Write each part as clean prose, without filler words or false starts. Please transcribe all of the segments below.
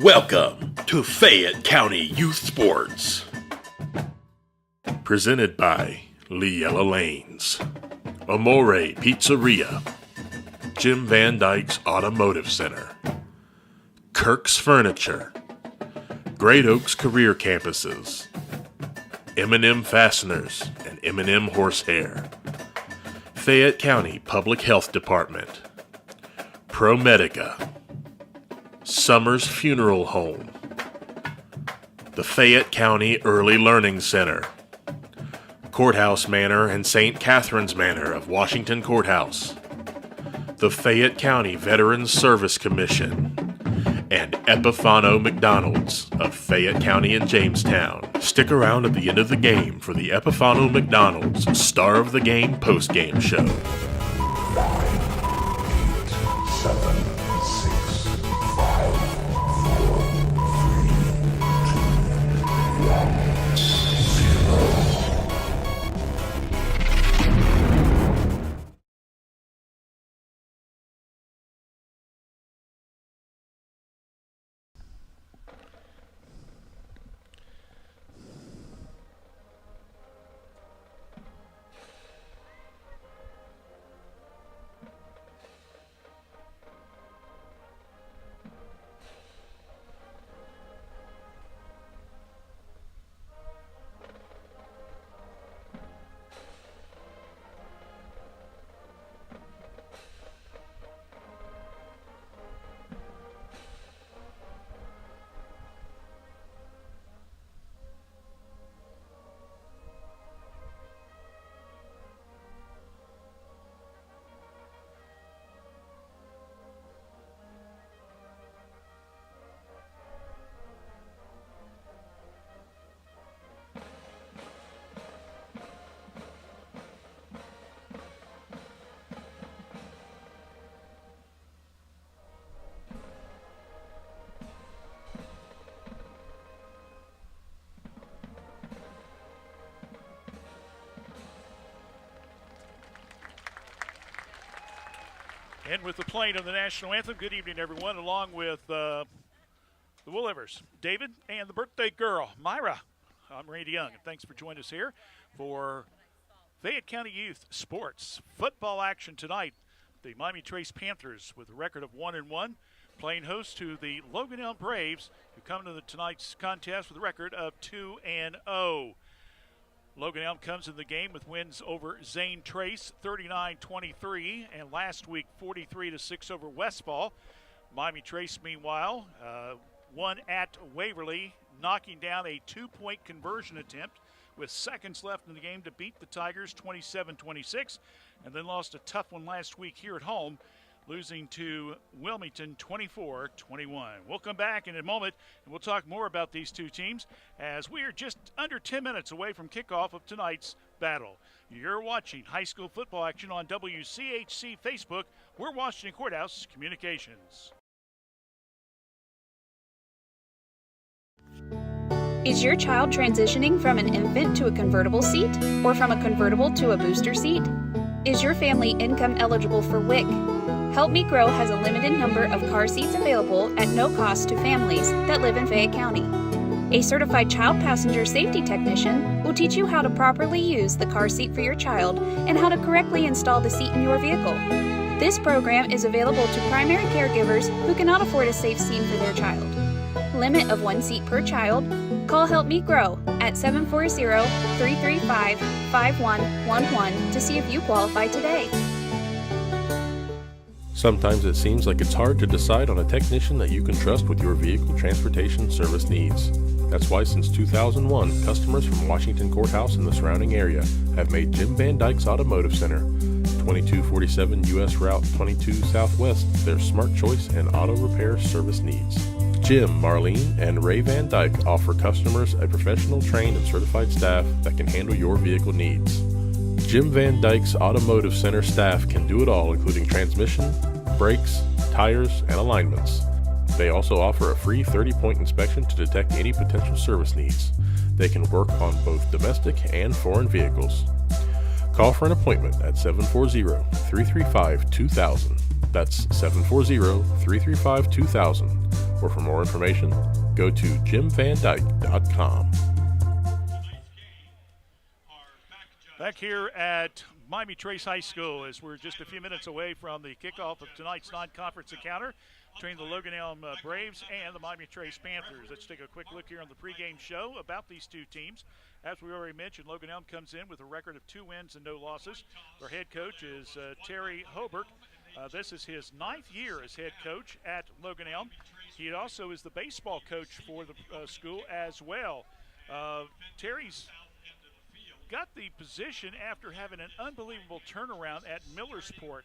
Welcome to Fayette County Youth Sports. Presented by Lee Yellow Lanes, Amore Pizzeria, Jim Van Dyke's Automotive Center, Kirk's Furniture, Great Oaks Career Campuses, M&M Fasteners and M&M Horsehair, Fayette County Public Health Department, ProMedica, Summers Funeral Home, the Fayette County Early Learning Center, Courthouse Manor and St. Catherine's Manor of Washington Courthouse, the Fayette County Veterans Service Commission, and Epifano McDonald's of Fayette County and Jamestown. Stick around at the end of the game for the Epifano McDonald's Star of the Game post-game show. 9, 8, 7, 6, 5, 4, 3, 2, 1, 0. And with the playing of the national anthem, good evening, everyone, along with the Woolivers, David, and the birthday girl, Myra. I'm Randy Young, and thanks for joining us here for Fayette County Youth Sports. Football action tonight. The Miami Trace Panthers, with a record of 1-1, playing host to the Logan Elm Braves, who come to tonight's contest with a record of 2-0. Logan Elm comes in the game with wins over Zane Trace, 39-23, and last week 43-6 over Westfall. Miami Trace, meanwhile, won at Waverly, knocking down a 2-point conversion attempt with seconds left in the game to beat the Tigers 27-26, and then lost a tough one last week here at home, losing to Wilmington 24-21. We'll come back in a moment, and we'll talk more about these two teams as we are just under 10 minutes away from kickoff of tonight's battle. You're watching high school football action on WCHC Facebook. We're Washington Courthouse Communications. Is your child transitioning from an infant to a convertible seat or from a convertible to a booster seat? Is your family income eligible for WIC? Help Me Grow has a limited number of car seats available at no cost to families that live in Fayette County. A certified child passenger safety technician will teach you how to properly use the car seat for your child and how to correctly install the seat in your vehicle. This program is available to primary caregivers who cannot afford a safe seat for their child. Limit of 1 seat per child. Call Help Me Grow at 740-335-5111 to see if you qualify today. Sometimes it seems like it's hard to decide on a technician that you can trust with your vehicle transportation service needs. That's why since 2001, customers from Washington Courthouse and the surrounding area have made Jim Van Dyke's Automotive Center, 2247 U.S. Route 22 Southwest, their smart choice and auto repair service needs. Jim, Marlene, and Ray Van Dyke offer customers a professional, trained, and certified staff that can handle your vehicle needs. Jim Van Dyke's Automotive Center staff can do it all, including transmission, brakes, tires, and alignments. They also offer a free 30-point inspection to detect any potential service needs. They can work on both domestic and foreign vehicles. Call for an appointment at 740-335-2000. That's 740-335-2000. or for more information, go to jimvandyke.com. Back here at Miami Trace High School, as we're just a few minutes away from the kickoff of tonight's non-conference encounter between the Logan Elm Braves and the Miami Trace Panthers. Let's take a quick look here on the pregame show about these two teams. As we already mentioned, Logan Elm comes in with a record of 2 wins and no losses. Their head coach is Terry Hobart. This is his 9th year as head coach at Logan Elm. He also is the baseball coach for the school as well. Terry's got the position after having an unbelievable turnaround at Millersport.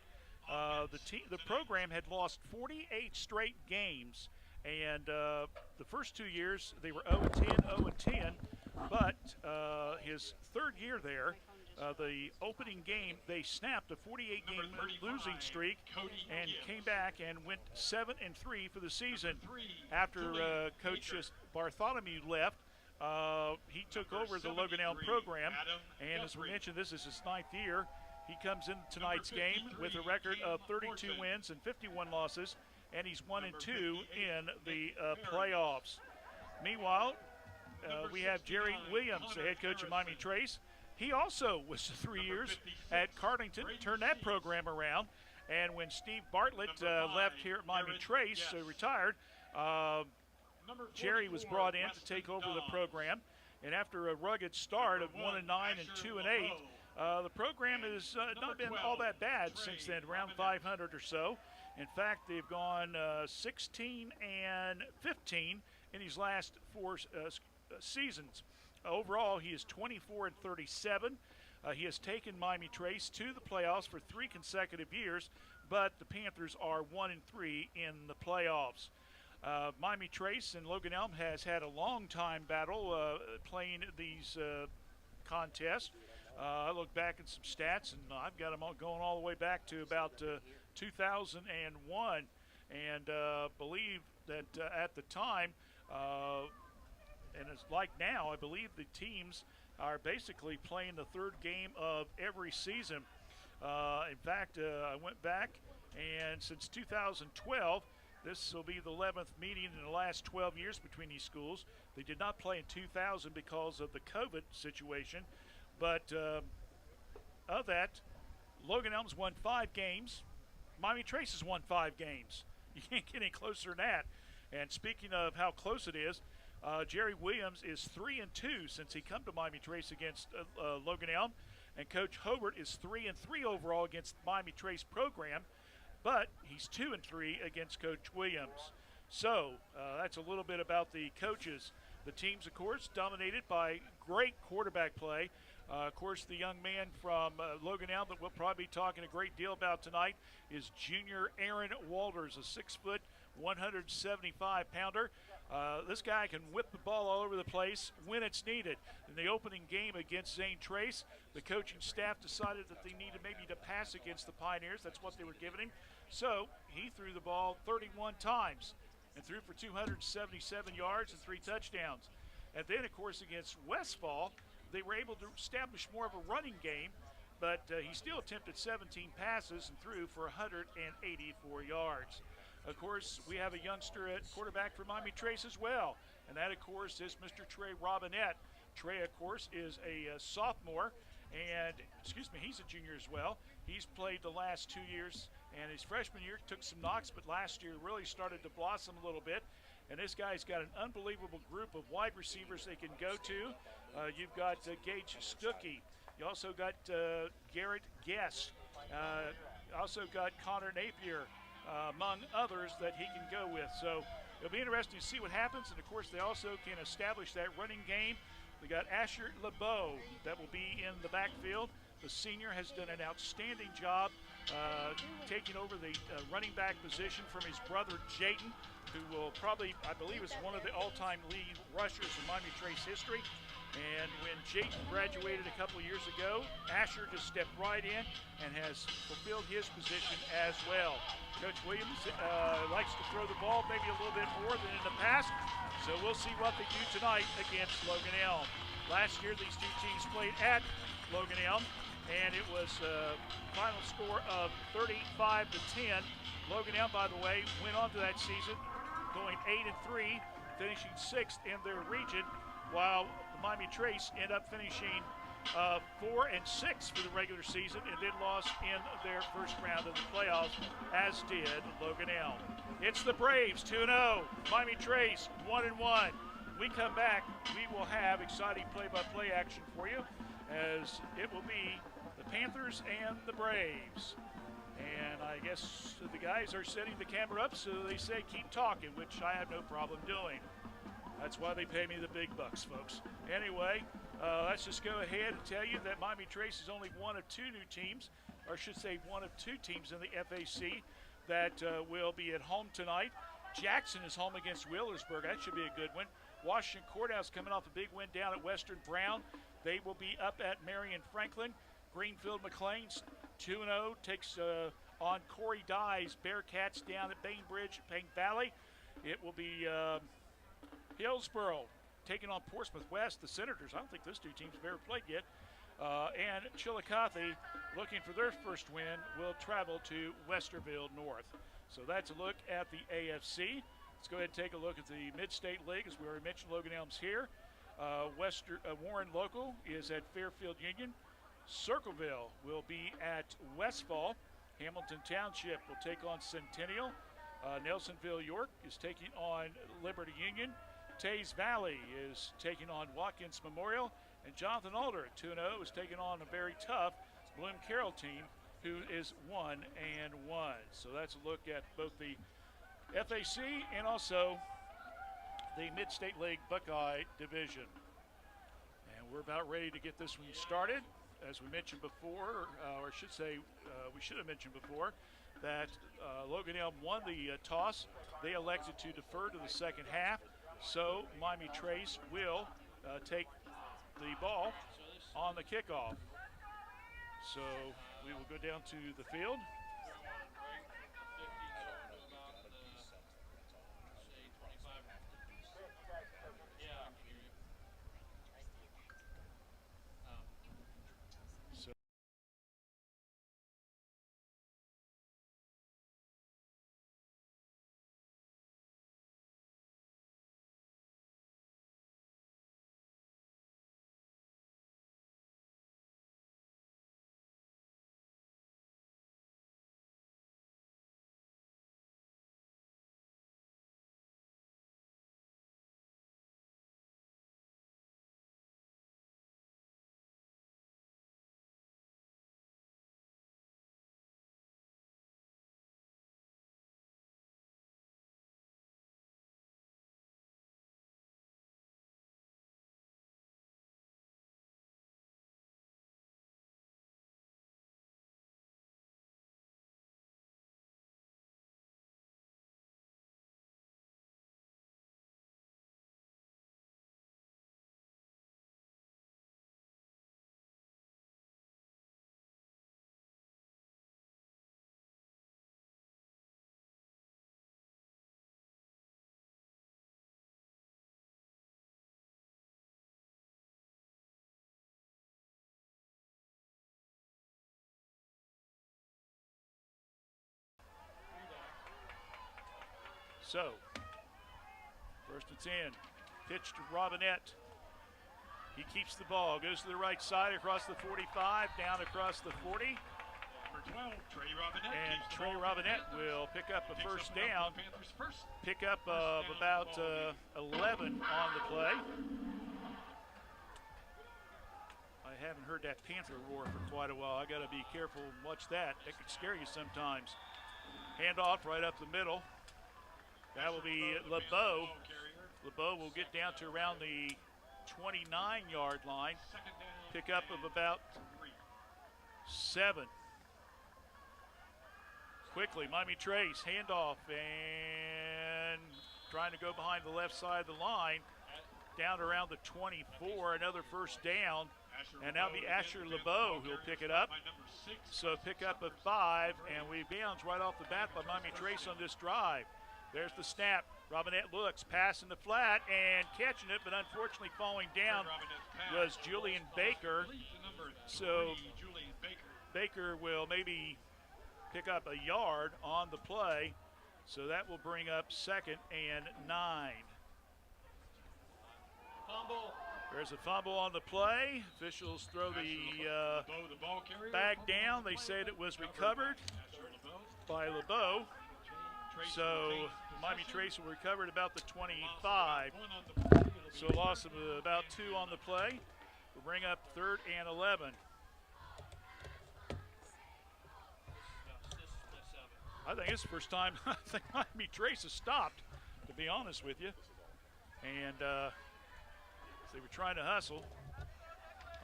The program had lost 48 straight games, and the first 2 years they were 0-10, but his 3rd year there, the opening game, they snapped a 48-game losing streak and came back and went 7-3 for the season. After Coach Bartholomew left, he took over the Logan Elm program, and as we mentioned, this is his 9th year. He comes in tonight's game with a record of 32 wins and 51 losses, and he's 1-2 in the playoffs. Meanwhile, we have Jerry Williams, the head coach of Miami Trace. He also was 3 years at Cardington, turned that program around, and when Steve Bartlett left here at Miami Trace, retired, Jerry was brought in to take over the program, and after a rugged start of 1-9 and 2-8, the program has not been all that bad since then, around 500 or so. In fact, they've gone 16-15 in these last 4 seasons. Overall, he is 24-37. He has taken Miami Trace to the playoffs for 3 consecutive years, but the Panthers are 1-3 in the playoffs. Miami Trace and Logan Elm has had a long time battle playing these contests. I look back at some stats, and I've got them all going all the way back to about 2001, and believe that at the time, and it's like now, I believe the teams are basically playing the 3rd game of every season. In fact, I went back, and since 2012, this will be the 11th meeting in the last 12 years between these schools. They did not play in 2000 because of the COVID situation, but of that, Logan Elm's won 5 games. Miami Trace has won 5 games. You can't get any closer than that. And speaking of how close it is, Jerry Williams is 3-2 since he come to Miami Trace against Logan Elm, and Coach Hobart is 3-3 overall against Miami Trace program, but he's 2-3 against Coach Williams. So that's a little bit about the coaches. The teams, of course, dominated by great quarterback play. Of course, the young man from Logan Elm that we'll probably be talking a great deal about tonight is junior Aaron Walters, a 6-foot, 175-pounder. This guy can whip the ball all over the place when it's needed. In the opening game against Zane Trace, the coaching staff decided that they needed maybe to pass against the Pioneers. That's what they were giving him. So he threw the ball 31 times and threw for 277 yards and 3 touchdowns. And then, of course, against Westfall, they were able to establish more of a running game, but he still attempted 17 passes and threw for 184 yards. Of course, we have a youngster at quarterback for Miami Trace as well, and that, of course, is Mr. Trey Robinette. Trey, of course, is a sophomore, and, he's a junior as well. He's played the last 2 years, and his freshman year took some knocks, but last year really started to blossom a little bit. And this guy's got an unbelievable group of wide receivers they can go to. You've got Gage Stuckey. You also got Garrett Guest. Also got Connor Napier, among others that he can go with. So it'll be interesting to see what happens. And, of course, they also can establish that running game. They got Asher LeBeau that will be in the backfield. The senior has done an outstanding job taking over the running back position from his brother Jayden, who will probably, I believe, is one of the all-time lead rushers in Miami Trace history. And when Jayden graduated a couple of years ago, Asher just stepped right in and has fulfilled his position as well. Coach Williams likes to throw the ball maybe a little bit more than in the past, so we'll see what they do tonight against Logan Elm. Last year, these two teams played at Logan Elm, and it was a final score of 35-10. Logan Elm, by the way, went on to that season going 8-3, finishing 6th in their region, while the Miami Trace end up finishing 4-6 for the regular season and then lost in their first round of the playoffs, as did Logan Elm. It's the Braves 2-0, Miami Trace 1-1. When we come back, we will have exciting play-by-play action for you, as it will be the Panthers and the Braves. And I guess the guys are setting the camera up, so they say keep talking, which I have no problem doing. That's why they pay me the big bucks, folks. Anyway, let's just go ahead and tell you that Miami Trace is only one of 2 new teams, or I should say one of 2 teams in the FAC that will be at home tonight. Jackson is home against Wheelersburg. That should be a good one. Washington Courthouse coming off a big win down at Western Brown. They will be up at Marion Franklin. Greenfield McLean's 2-0 takes on Corey Dye's Bearcats down at Bainbridge, Payne Valley. It will be Hillsboro taking on Portsmouth West, the Senators. I don't think those 2 teams have ever played yet. And Chillicothe, looking for their first win, will travel to Westerville North. So that's a look at the AFC. Let's go ahead and take a look at the Mid-State League. As we already mentioned, Logan Elm's here. Warren Local is at Fairfield Union. Circleville will be at Westfall. Hamilton Township will take on Centennial. Nelsonville York is taking on Liberty Union. Tays Valley is taking on Watkins Memorial. And Jonathan Alder at 2-0 is taking on a very tough Bloom Carroll team who is 1-1. So that's a look at both the FAC and also the Mid-State League Buckeye Division. And we're about ready to get this one started. As we mentioned before, or I should say we should have mentioned before, that Logan Elm won the toss. They elected to defer to the second half. So Miami Trace will take the ball on the kickoff. So we will go down to the field. So, first and 10, pitch to Robinette. He keeps the ball, goes to the right side across the 45, down across the 40. Number 12, Trey Robinette. And Trey Robinette will pick up a first down. Pick up of about 11 on the play. I haven't heard that Panther roar for quite a while. I got to be careful and watch that. That could scare you sometimes. Handoff right up the middle. That will be LeBeau. LeBeau will get down to around the 29-yard line. Pickup of about 7. Quickly, Miami Trace, handoff, and trying to go behind the left side of the line. Down around the 24, another first down. And now be Asher LeBeau who'll pick it up. So pick up of 5, and we bounce right off the bat by Miami Trace on this drive. There's the snap. Robinette looks, passing the flat and catching it, but unfortunately falling down was Julian Baker. So Baker will maybe pick up a yard on the play. So that will bring up 2nd and 9. Fumble. There's a fumble on the play. Officials throw the ball carrier. bag down. They said it was recovered by LeBeau. So Miami Trace will recover at about the 25. So a loss of about 2 on the play. We'll bring up 3rd and 11. I think it's the first time I think Miami Trace has stopped, to be honest with you. And they were trying to hustle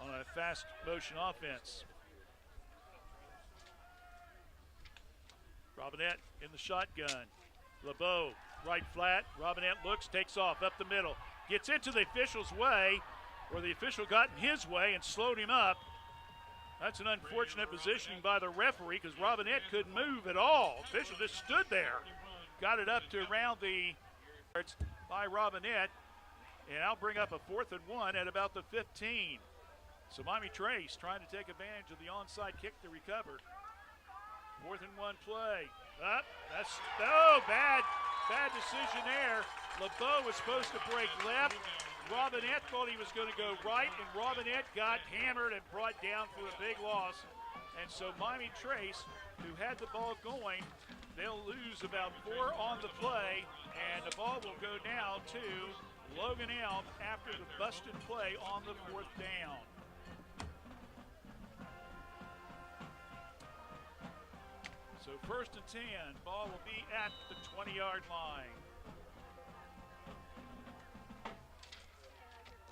on a fast motion offense. Robinette in the shotgun. LeBeau, right flat. Robinette looks, takes off up the middle. Gets into the official's way, or the official got in his way and slowed him up. That's an unfortunate positioning by the referee because Robinette couldn't move at all. Official just stood there. Got it up to around the by Robinette. And I'll bring up a 4th and 1 at about the 15. So Miami Trace trying to take advantage of the onside kick to recover. 4th and 1 play. Up. Bad decision there. LeBeau was supposed to break left. Robinette thought he was going to go right, and Robinette got hammered and brought down for a big loss. And so Miami Trace, who had the ball going, they'll lose about 4 on the play, and the ball will go down to Logan Elm after the busted play on the 4th down. So 1st and 10, ball will be at the 20-yard line.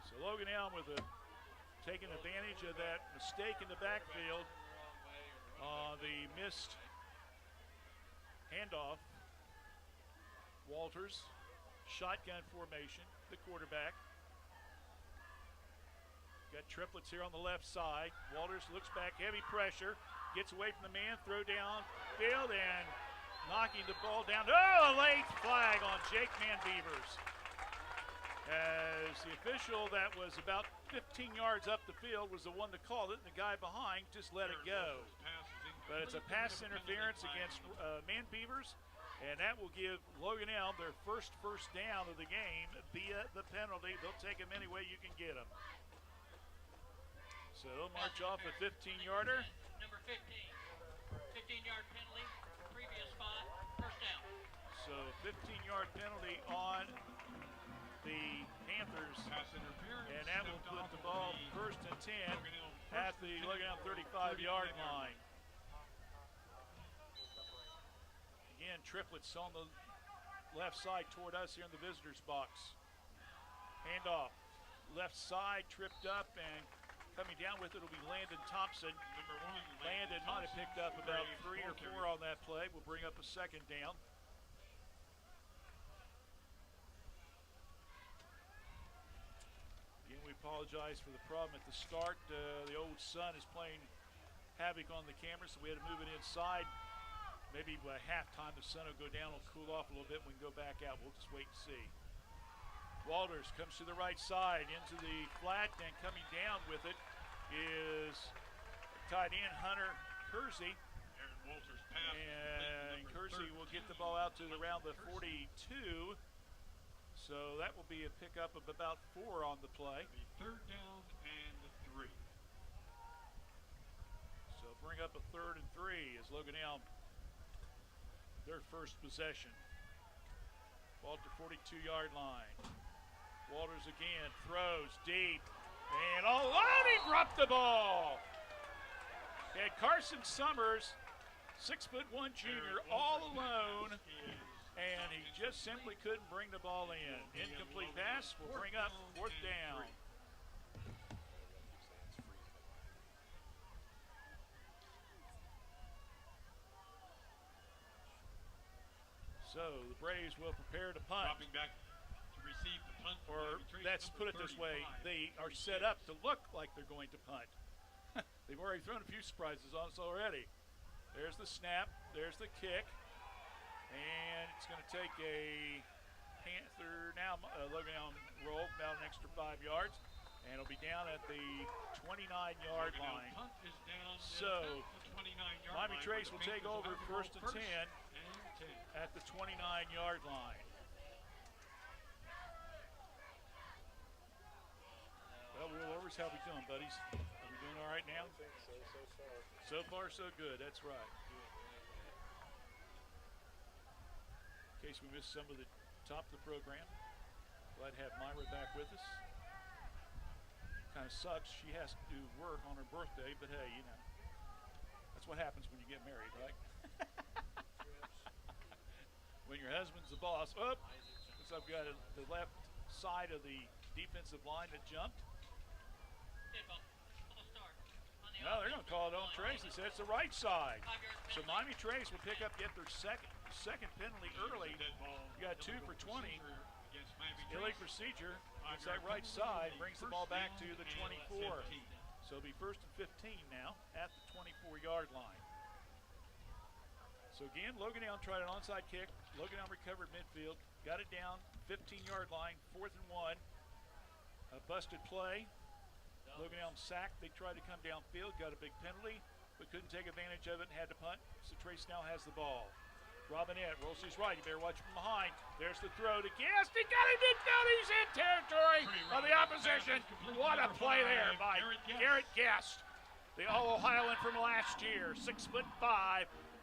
So Logan Elm taking advantage of that mistake in the backfield on the missed handoff. Walters, shotgun formation, the quarterback. Got triplets here on the left side. Walters looks back, heavy pressure, gets away from the man, throw down field, and knocking the ball down. Oh, a late flag on Jake Manbeavers. As the official that was about 15 yards up the field was the one that called it, and the guy behind just let it go. But it's a pass interference against Manbeavers. And that will give Logan Elm their first down of the game via the penalty. They'll take them any way you can get them. So they'll march off a 15-yarder. Number 15, 15-yard penalty, previous spot, 1st down. So 15-yard penalty on the Panthers. And that will put the ball 1st and 10 at the Logan Elm 35-yard line. Again, triplets on the left side toward us here in the visitors box. Handoff, left side tripped up, and coming down with it will be Landon Thompson. Landon might have picked up about 3 or 4 on that play. We'll bring up a 2nd down. Again, we apologize for the problem at the start. The old sun is playing havoc on the camera, so we had to move it inside. Maybe by halftime the sun will go down, it'll cool off a little bit, we can go back out. We'll just wait and see. Walters comes to the right side into the flat, and coming down with it is tight end Hunter Kersey. And Kersey will get the ball out to around the 42. So that will be a pickup of about 4 on the play. 3rd down and 3. So bring up a 3rd and 3 as Logan Elm their first possession. Ball to 42-yard line. Walters again, throws deep, and he dropped the ball. And Carson Summers, 6'1" junior, all alone, and he just simply couldn't bring the ball in. Incomplete pass will bring up 4th down. So the Braves will prepare to punt. Dropping back to receive the punt. Or let's put it this way, they are set up to look like they're going to punt. They've already thrown a few surprises on us already. There's the snap, there's the kick, and it's going to take a Panther now, Logan Elm roll, about an extra 5 yards, and it'll be down at the 29-yard line. So Miami Trace will take over 1st and 10. at the 29-yard line. Well, Willovers, how we doing, buddies? Are we doing all right now? I think so, so far. So far, so good. That's right. In case we missed some of the top of the program, glad to have Myra back with us. Kind of sucks. She has to do work on her birthday, but hey, you know, that's what happens when you get married, right? When your husband's the boss. Oh, looks like I've got the left side of the defensive line that jumped. No, they're going to call it on Trace. They said it's the right side. So Miami Trace will pick up yet their second penalty early. You got 2 for 20. Illegal procedure. It's that right side. Brings the ball back to the 24. So it'll be 1st and 15 now at the 24-yard line. So again, Logan Elm tried an onside kick. Logan Elm recovered midfield. Got it down. 15-yard line. 4th and 1. A busted play. Logan Elm sacked. They tried to come downfield, got a big penalty, but couldn't take advantage of it and had to punt. So Trace now has the ball. Robinette rolls to his right. You better watch from behind. There's the throw to Guest. He got it midfield. He's in territory of the opposition. What a play there by Garrett Guest, the All-Ohioan from last year, 6'5".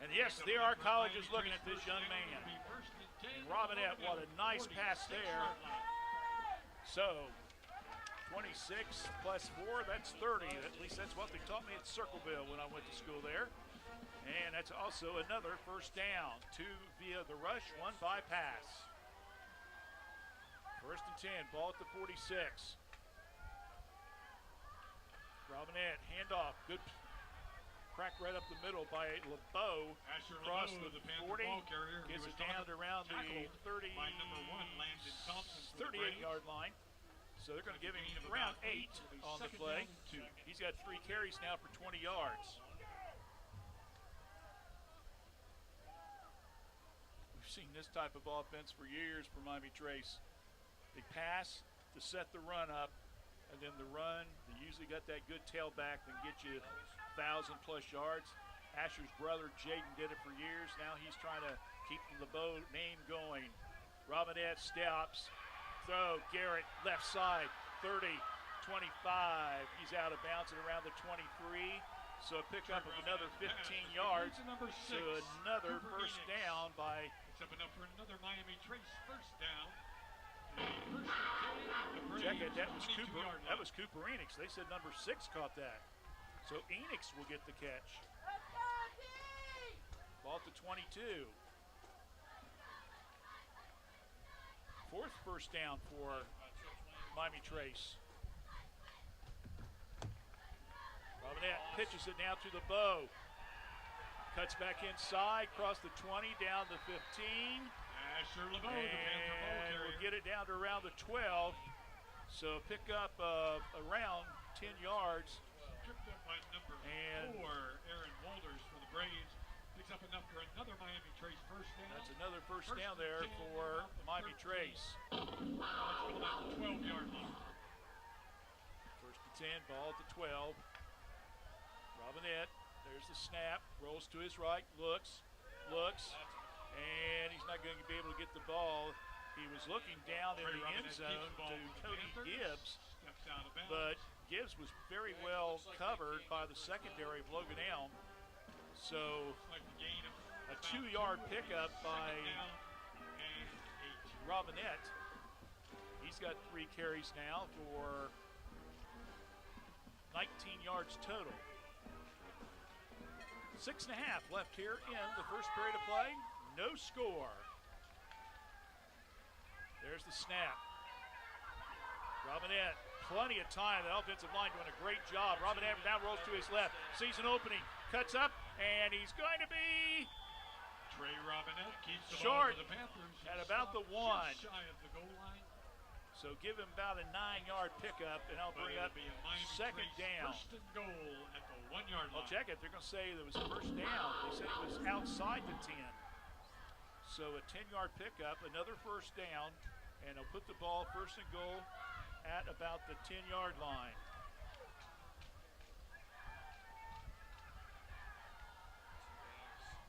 And yes, there are colleges looking at this young man. And Robinette, what a nice pass there. So 26 plus 4, that's 30. At least that's what they taught me at Circleville when I went to school there. And that's also another first down. 2 via the rush, 1 by pass. 1st and 10, ball at the 46. Robinette, handoff, good crack right up the middle by LeBeau. Across the 40, gets it down to around the 38-yard line. So they're going to give him around 8 on the play. He's got 3 carries now for 20 yards. We've seen this type of offense for years for Miami Trace. They pass to set the run up, and then the run, they usually got that good tailback that get you 1,000-plus yards. Asher's brother, Jaden, did it for years. Now he's trying to keep the LeBeau name going. Robinette stops. Throw, Garrett, left side, 30, 25. He's out of bounds at around the 23. So a pickup of another 15 yards. So another first down by. It's up enough for another Miami Trace first down. Check it, that was Cooper. That was Cooper Enix. They said number 6 caught that. So Enix will get the catch. Ball to 22. 4th first down for Miami Trace. Robinette pitches it now to the bow. Cuts back inside, across the 20, down the 15. Asher LeBeau, And we'll get it down to around the 12. So pick up around 10 yards. Tripped up by number 4, Aaron Walters for the Braves. Picks up enough for another Miami Trace first down. That's another first down there for Miami Trace. 12-yard line. 1st and 10, ball at the 12. Robinette, there's the snap, rolls to his right, looks, and he's not going to be able to get the ball. He was looking down in the end zone to Cody Gibbs, but Gibbs was very well covered by the secondary of Logan Elm. So a 2-yard pickup by Robinette. He's got 3 carries now for 19 yards total. 6.5 left here in the first period of play. No score. There's the snap. Robinette, plenty of time. The offensive line doing a great job. Robinette now rolls to his left. Sees an opening. Cuts up, and he's going to be Trey Robinette keeps the short ball for the Panthers at about the 1. Just shy of the goal line. So give him about a 9-yard pickup, and I'll bring up second down. First and goal at the 1-yard line. Well, check it. They're going to say there was a first down. They said it was outside the 10. So a 10-yard pickup, another first down, and they'll put the ball first and goal at about the 10-yard line.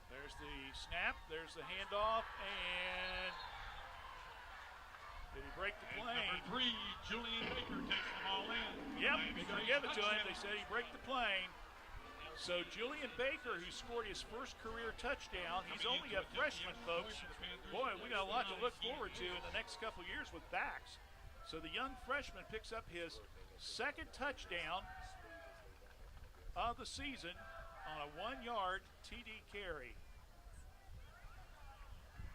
There's There's the snap. There's the handoff. And did he break the plane? Number 3, Julian Baker takes the ball in. Yep, Miami they're going to Trace give it to him. touchdown. They said he broke the plane. So Julian Baker, who scored his first career touchdown, he's only a freshman, folks. Boy, we got a lot to look forward to in the next couple years with backs. So the young freshman picks up his second touchdown of the season on a 1-yard TD carry.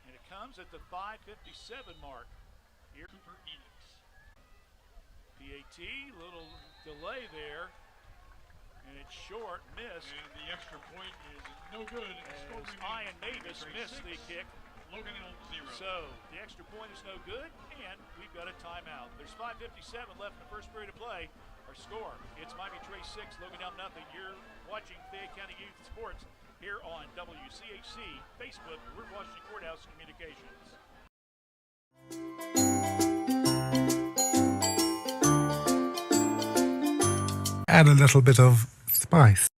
And it comes at the 5:57 mark. Here, Cooper Enix. PAT, little delay there. And it's short, missed. And the extra point is no good. And the score As remains Ian Davis Trace missed 6, the kick. Logan Elm 0. So the extra point is no good, and we've got a timeout. There's 5:57 left in the first period of play. Our score, it's Miami Trace 6, Logan Elm nothing. You're watching Fayette County Youth Sports here on WCHC, Facebook, we're Washington Courthouse Communications. Add a little bit of spice.